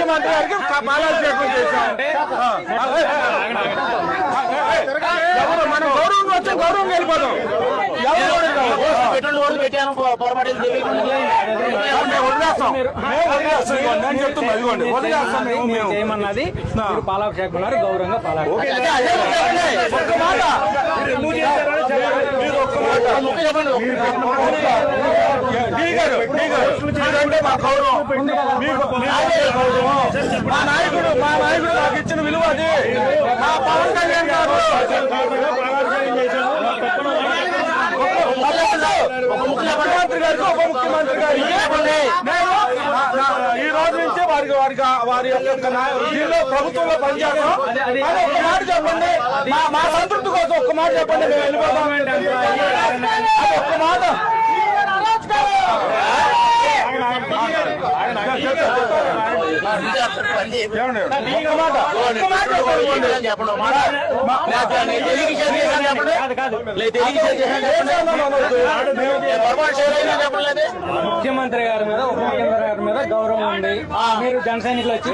ముఖ్యమంత్రి గారికి పాలాభిషేకం చేశాం. ఎవరు మనం గౌరవం వచ్చి గౌరవం వెళ్ళిపోదాం. చేయమన్నది పాలాభిషేకం గౌరవంగా మా నాయకుడు నాకు ఇచ్చిన విలువ అది. మా పవన్ కళ్యాణ్ గారు ముఖ్యమంత్రి గారికి ఉప ముఖ్యమంత్రి గారికి ఈ రోజు నుంచి వారి యొక్క దీనిలో ప్రభుత్వంలో పనిచేస్తాం. ఒక్క మాట చెప్పండి, మా సంతృప్తి కోసం ఒక్క మాట చెప్పండి, మేము వెళ్ళిపోతాం. అది ఒక్క మాట ముఖ్యమంత్రి గారి మీద ఉప ముఖ్యమంత్రి గారి మీద గౌరవం ఉంది. మీరు జన సైనికులు వచ్చి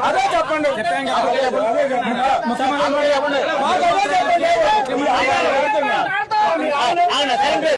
అదే చెప్పండి. ముఖ్యమంత్రి